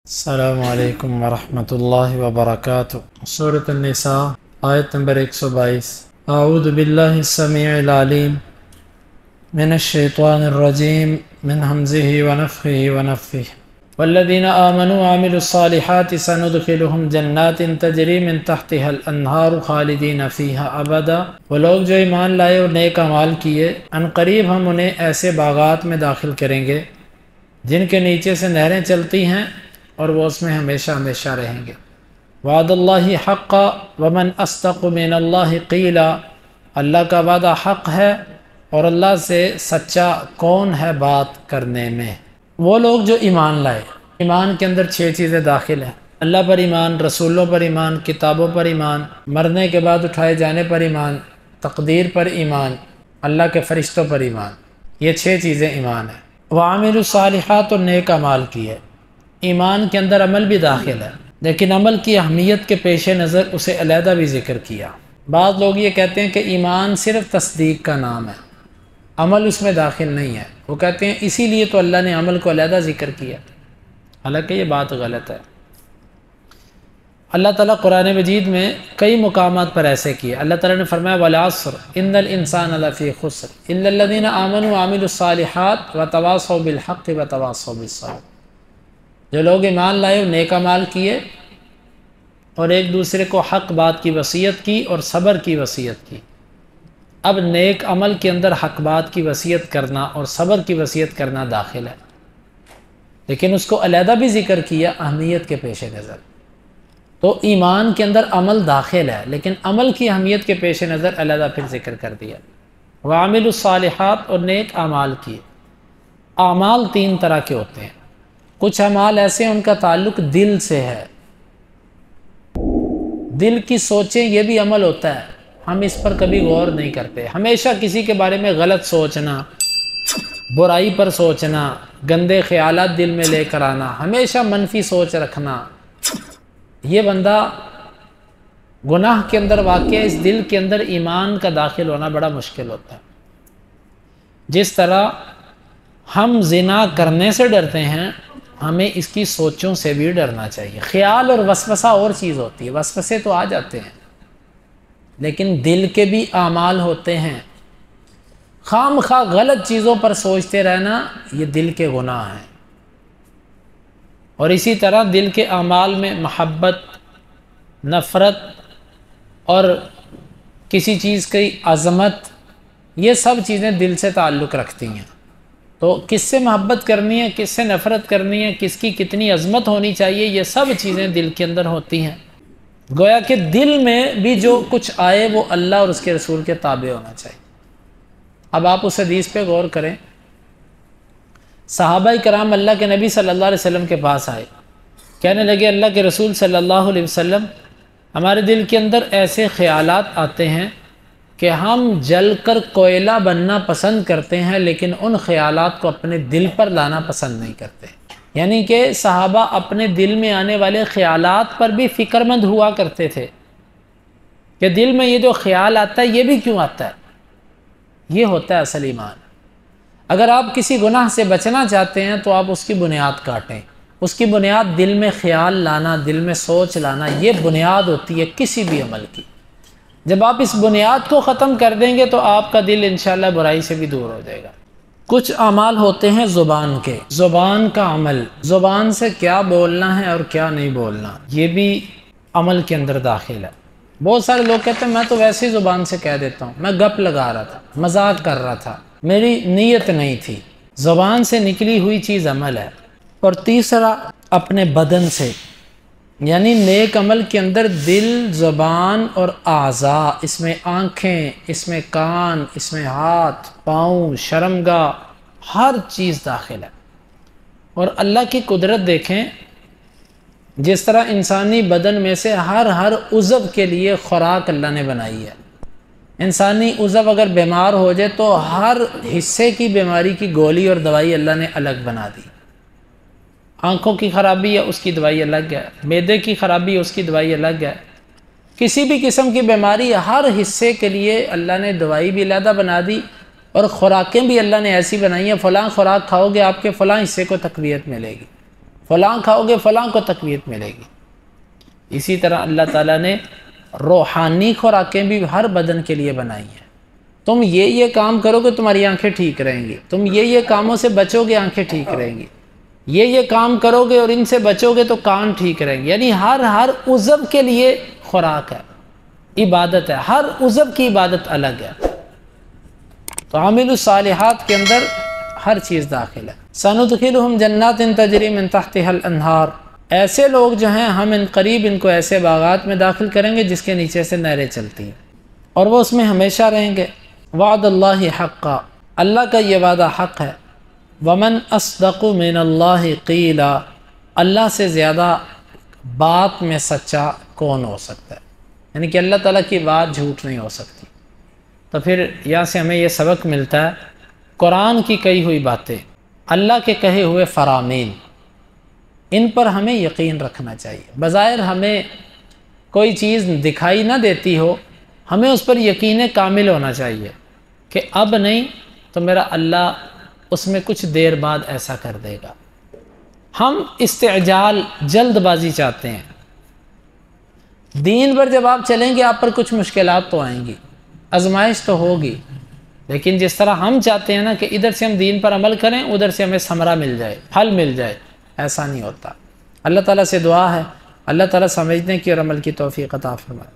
السلام علیکم ورحمۃ اللہ وبرکاتہ۔ سورۃ النساء آیت نمبر 122۔ اعوذ باللہ السمیع العلیم من الشیطان الرجیم من حمزہ ونفخہ ونفثہ والذین آمنوا وعملوا الصالحات سندخلهم جنات تجری من تحتها الانہار خالدین فیہا ابدا۔ وہ لوگ جو ایمان لائے اور نیک اعمال کیے، ان قریب ہم انہیں ایسے باغات میں داخل کریں گے جن کے نیچے سے نہریں چلتی ہیں اور وہ اس میں ہمیشہ ہمیشہ رہیں گے۔ وعد اللہ حقا ومن اصدق من اللہ قیلا۔ اللہ کا وعدہ حق ہے اور اللہ سے سچا کون ہے بات کرنے میں۔ وہ لوگ جو ایمان لائے، ایمان کے اندر 6 چیزیں داخل ہیں: اللہ پر ایمان، رسولوں پر ایمان، کتابوں پر ایمان، مرنے کے بعد اٹھائے جانے پر ایمان، تقدیر پر ایمان، اللہ کے فرشتوں پر ایمان۔ یہ 6 چیزیں ایمان ہیں۔ وعاملوا الصالحات، اور نیک اعمال کیے۔ ایمان کے اندر عمل بھی داخل ہے، لیکن عمل کی اہمیت کے پیش نظر اسے علیحدہ بھی ذکر کیا۔ بعض لوگ یہ کہتے ہیں کہ ایمان صرف تصدیق کا نام ہے، عمل اس میں داخل نہیں ہے۔ وہ کہتے ہیں اسی لیے تو اللہ نے عمل کو علیحدہ ذکر کیا، حالانکہ یہ بات غلط ہے۔ اللہ تعالیٰ قرآن مجید میں کئی مقامات پر ایسے کیے۔ اللہ تعالیٰ نے فرمایا والعصر ان الانسان لفی خسر الا الذین آمنوا وعملوا الصالحات وتواصوا بالحق وتواصوا بالصبر۔ جو لوگ ایمان لائے اور نیک اعمال کیے اور ایک دوسرے کو حق بات کی وصیت کی اور صبر کی وصیت کی۔ اب نیک عمل کے اندر حق بات کی وصیت کرنا اور صبر کی وصیت کرنا داخل ہے، لیکن اس کو علیحدہ بھی ذکر کیا اہمیت کے پیش نظر۔ تو ایمان کے اندر عمل داخل ہے، لیکن عمل کی اہمیت کے پیش نظر علیحدہ پھر ذکر کر دیا۔ وعاملوا الصالحات، اور نیک اعمال کیے۔ اعمال 3 طرح کے ہوتے ہیں۔ کچھ اعمال ایسے ہیں ان کا تعلق دل سے ہے، دل کی سوچیں، یہ بھی عمل ہوتا ہے، ہم اس پر کبھی غور نہیں کرتے۔ ہمیشہ کسی کے بارے میں غلط سوچنا، برائی پر سوچنا، گندے خیالات دل میں لے کر آنا، ہمیشہ منفی سوچ رکھنا، یہ بندہ گناہ کے اندر واقع ہے۔ اس دل کے اندر ایمان کا داخل ہونا بڑا مشکل ہوتا ہے۔ جس طرح ہم زنا کرنے سے ڈرتے ہیں، ہمیں اس کی سوچوں سے بھی ڈرنا چاہیے۔ خیال اور وسوسہ اور چیز ہوتی ہے، وسوسے تو آ جاتے ہیں، لیکن دل کے بھی اعمال ہوتے ہیں۔ خام خواہ غلط چیزوں پر سوچتے رہنا، یہ دل کے گناہ ہیں۔ اور اسی طرح دل کے اعمال میں محبت، نفرت اور کسی چیز کی عظمت، یہ سب چیزیں دل سے تعلق رکھتی ہیں۔ تو کس سے محبت کرنی ہے، کس سے نفرت کرنی ہے، کس کی کتنی عظمت ہونی چاہیے، یہ سب چیزیں دل کے اندر ہوتی ہیں۔ گویا کہ دل میں بھی جو کچھ آئے وہ اللہ اور اس کے رسول کے تابع ہونا چاہیے۔ اب آپ اس حدیث پہ غور کریں۔ صحابہ کرام اللہ کے نبی صلی اللہ علیہ وسلم کے پاس آئے، کہنے لگے اللہ کے رسول صلی اللہ علیہ وسلم، ہمارے دل کے اندر ایسے خیالات آتے ہیں کہ ہم جل کر کوئلہ بننا پسند کرتے ہیں، لیکن ان خیالات کو اپنے دل پر لانا پسند نہیں کرتے۔ یعنی کہ صحابہ اپنے دل میں آنے والے خیالات پر بھی فکر مند ہوا کرتے تھے کہ دل میں یہ جو خیال آتا ہے یہ بھی کیوں آتا ہے۔ یہ ہوتا ہے اصل ایمان۔ اگر آپ کسی گناہ سے بچنا چاہتے ہیں تو آپ اس کی بنیاد کاٹیں۔ اس کی بنیاد دل میں خیال لانا، دل میں سوچ لانا، یہ بنیاد ہوتی ہے کسی بھی عمل کی۔ جب آپ اس بنیاد کو ختم کر دیں گے تو آپ کا دل انشاءاللہ برائی سے بھی دور ہو جائے گا۔ کچھ اعمال ہوتے ہیں زبان کے، زبان کا عمل، زبان سے کیا بولنا ہے اور کیا نہیں بولنا، یہ بھی عمل کے اندر داخل ہے۔ بہت سارے لوگ کہتے ہیں میں تو ویسے ہی زبان سے کہہ دیتا ہوں، میں گپ لگا رہا تھا، مذاق کر رہا تھا، میری نیت نہیں تھی۔ زبان سے نکلی ہوئی چیز عمل ہے۔ اور تیسرا اپنے بدن سے، یعنی نیک عمل کے اندر دل، زبان اور اعضاء، اس میں آنکھیں، اس میں کان، اس میں ہاتھ، پاؤں، شرمگاہ، ہر چیز داخل ہے۔ اور اللہ کی قدرت دیکھیں، جس طرح انسانی بدن میں سے ہر عضو کے لیے خوراک اللہ نے بنائی ہے۔ انسانی عضو اگر بیمار ہو جائے تو ہر حصے کی بیماری کی گولی اور دوائی اللہ نے الگ بنا دی۔ آنکھوں کی خرابی ہے، اس کی دوائی الگ ہے، معدے کی خرابی ہے، اس کی دوائی الگ ہے۔ کسی بھی قسم کی بیماری ہر حصے کے لیے اللہ نے دوائی بھی علیحدہ بنا دی، اور خوراکیں بھی اللہ نے ایسی بنائی ہیں، فلاں خوراک کھاؤ گے آپ کے فلاں حصے کو تقویت ملے گی، فلاں کھاؤ گے فلاں کو تقویت ملے گی۔ اسی طرح اللہ تعالیٰ نے روحانی خوراکیں بھی ہر بدن کے لیے بنائی ہیں۔ تم یہ کام کرو گے تمہاری آنکھیں ٹھیک رہیں گی، تم یہ کاموں سے بچو گے آنکھیں ٹھیک رہیں گی، یہ کام کرو گے اور ان سے بچو گے تو کان ٹھیک رہیں گے۔ یعنی ہر عضو کے لیے خوراک ہے، عبادت ہے، ہر عضو کی عبادت الگ ہے۔ تو عامل الصالحات کے اندر ہر چیز داخل ہے۔ سندخلہم جنات تجری من تحتها الانہار، ایسے لوگ جو ہیں ہم ان قریب ان کو ایسے باغات میں داخل کریں گے جس کے نیچے سے نہریں چلتی ہیں اور وہ اس میں ہمیشہ رہیں گے۔ وعد اللہ حقا، اللہ کا یہ وعدہ حق ہے۔ ومن اصدق من اللہ قیلا، اللہ سے زیادہ بات میں سچا کون ہو سکتا ہے؟ یعنی کہ اللہ تعالیٰ کی بات جھوٹ نہیں ہو سکتی۔ تو پھر یہاں سے ہمیں یہ سبق ملتا ہے، قرآن کی کہی ہوئی باتیں، اللہ کے کہے ہوئے فرامین، ان پر ہمیں یقین رکھنا چاہیے۔ بظاہر ہمیں کوئی چیز دکھائی نہ دیتی ہو، ہمیں اس پر یقین کامل ہونا چاہیے کہ اب نہیں تو میرا اللہ اس میں کچھ دیر بعد ایسا کر دے گا۔ ہم استعجال، جلد بازی چاہتے ہیں۔ دین پر جب آپ چلیں گے آپ پر کچھ مشکلات تو آئیں گی، آزمائش تو ہوگی، لیکن جس طرح ہم چاہتے ہیں نا کہ ادھر سے ہم دین پر عمل کریں ادھر سے ہمیں ثمرہ مل جائے، پھل مل جائے، ایسا نہیں ہوتا۔ اللہ تعالیٰ سے دعا ہے اللہ تعالیٰ سمجھنے کی اور عمل کی توفیق عطا فرمائے۔